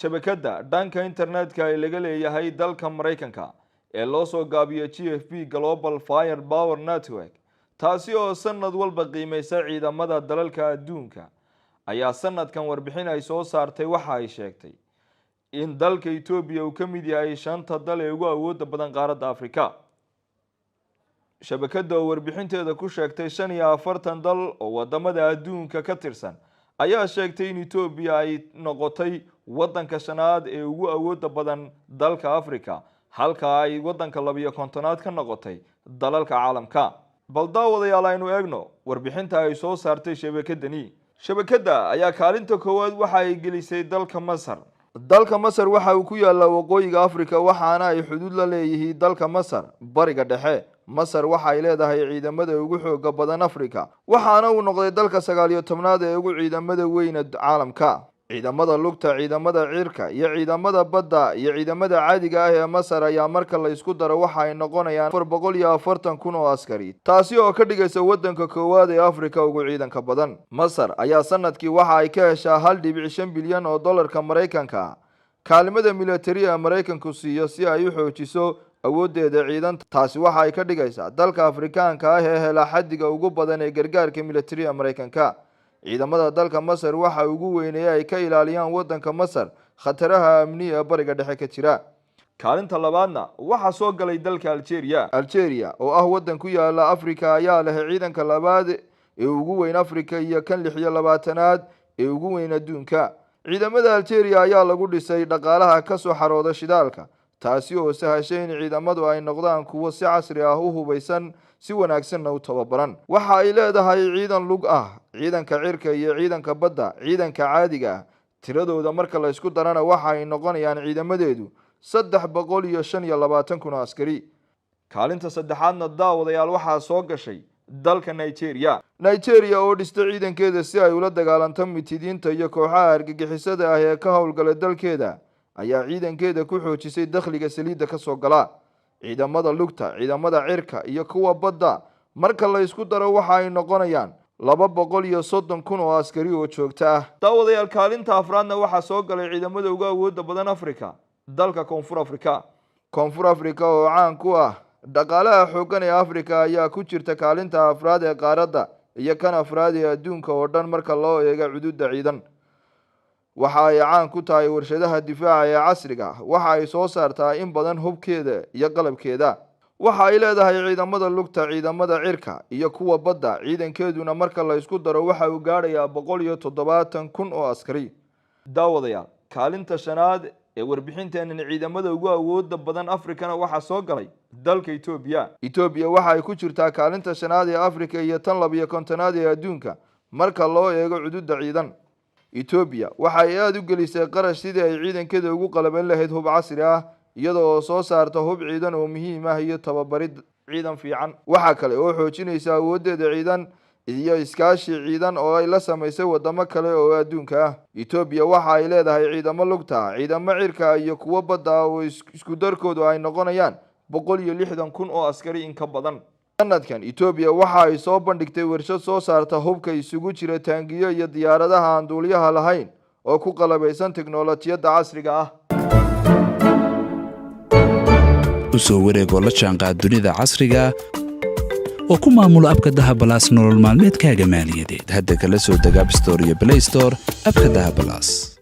shabakada dhanka internetka ay laga leeyahay dalka Mareykanka ee loo soo gaabiyo GFP Global Firepower Network taasi oo sanad walba qiimeysa ciidamada dalalka adduunka ayaa sanadkan warbixin ay soo saartay waxa ay sheegtay in dalka Itoobiya uu ka mid yahay shanta dal ee ugu awoodda badan qaaradda Afrika. Shabakada oo warbixinteeda ku sheegtay 45 dal oo wadamada adduunka ka tirsan ayaa sheegtay in Itoobiya ay noqotay wadanka shanaad ee ugu awoodda badan dalka Afrika halka ay wadanka 12aad ka noqotay dalalka caalamka. bal daawadayaal aynu eegno warbixinta ay soo saartay shabakadani. Shabakada ayaa kaalinta koowaad waxa ay gelisay dalka Masar. dalka Masar waxa uu ku yaala waqooyiga Afrika waxaana ay xuduud la leeyihiin dalka Masar bariga dhexe. Masar waxa ay leedahay ciidamada ugu xoogga badan Afrika waxaana uu noqday dalka 19aad ee ugu ciidamada weyn caalamka. ciidamada lugta, ciidamada cirka iyo ciidamada badda iyo ciidamada caadiga ah ee Masar ayaa marka la isku daro waxa ay noqonayaan 440,000 oo askari taasi oo ka dhigaysa wadanka koowaad ee Afrika ugu ciidanka badan. Masar ayaa sanadkii waxa ay ka heshaa 1.5 bilyan oo dollarka Mareykanka kaalmada military ee Mareykanku siiyo si ay u xoojiso awoodeeda ciidan. taasi waxa ay ka dhigaysaa dalka Afrikaanka ah ee hela xaddiga ugu badan ee gargaarka military ee Mareykanka. ciidamada dalka Masar waxa ugu weynay ay ka ilaaliyaan wadanka Masar khataraha amniga bariga dhexe ka jira. kaalinta labaadna waxa soo galay dalka Algeria oo ah wadan ku yaala Afrika ayaa leh ciidanka labaad ee ugu weyn Afrika iyo kan 26aad ee ugu weyn adduunka. ciidamada Algeria ayaa lagu dhisay dhaqaalaha ka soo xarooda shidaalka taasi oo sahashay in ciidamadu ay noqdaan kuwo si casri ah u hubeysan si wanaagsan u tababaran. waxa ay leedahay ciidan lug ah, ciidanka cirka iyo ciidanka badda, ciidanka caadiga ah. tiradooda marka la isku darana waxa ay noqonayaan ciidamadeedu 325,000 askari. kaalinta saddexaadna daawadayaal waxa soo gashay dalka Nigeria oo dhistay ciidankeeda si ay ula dagaalanto mitidiinta iyo kooxaha argagixisada ah ee ka howlgala dalkeeda ayaa ciidankeeda ku xoojisay dakhliga saliidda ka soo gala. ciidamada lugta, ciidamada cirka iyo kuwa badda marka la isku daro waxa ay noqonayaan 230,000 oo askari oo joogto ah. daawadayaal kaalinta afraadna waxa soo galay ciidamada ugu awoodda badan Afrika dalka Koonfur Afrika oo caan ku ah dhaqaalaha xooggan ee Afrika ayaa ku jirta kaalinta afraad ee qaaradda iyo kan afraad ee adduunka oo dhan marka loo eego xuduudda ciidan. waxa ay caan ku tahay warshadaha difaaca ee casriga ah. waxa ay soo saartaa in badan hubkeeda iyo qalabkeeda. waxa ay leedahay ciidamada lugta, ciidamada cirka iyo kuwa badda. ciidankeeduna marka la isku daro waxa uu gaarayaa 170,000 oo askari. daawadayaal kaalinta shanaad ee warbixinteena ciidamada ugu awoodda badan Afrikana waxa soo galay dalka Itoobiya waxa ay ku jirtaa kaalinta shanaad ee Afrika iyo tan 52aad ee adduunka marka loo eego xuduudda ciidan. Itoobiya waxa ay aad u gelisay qarash sidii ay ciidankeeda ugu qalabayn lahayd hub casri ah iyadoo soo saarta hub ciidan oo muhiim ah iyo tababarid ciidan fiican. waxa kale oo xoojinaysa awoodeeda ciidan iyo iskaashi ciidan oo ay la sameysay wadamo kale oo adduunka ah. Itoobiya waxa ay leedahay ciidamo lugta, ciidamo cirka iyo kuwa badda oo isku darkoodu ay noqonayaan 160,000 oo askari in ka badan. sanadkan Itoobiya waxa ay soo bandhigtay warshad soo saarta hubka isugu jira taangiyo iyo diyaaradaha aan duuliyaha lahayn oo ku qalabaysan tiknoolajiyadda casriga ah. u soo wareegoo la jaanqaad dunida casriga oo ku maamulo abka Dahabalaas nolol maalmeedkaaga maaliyadeed. hadda kala soo deg App Store iyo Play Store abka Dahabalaas.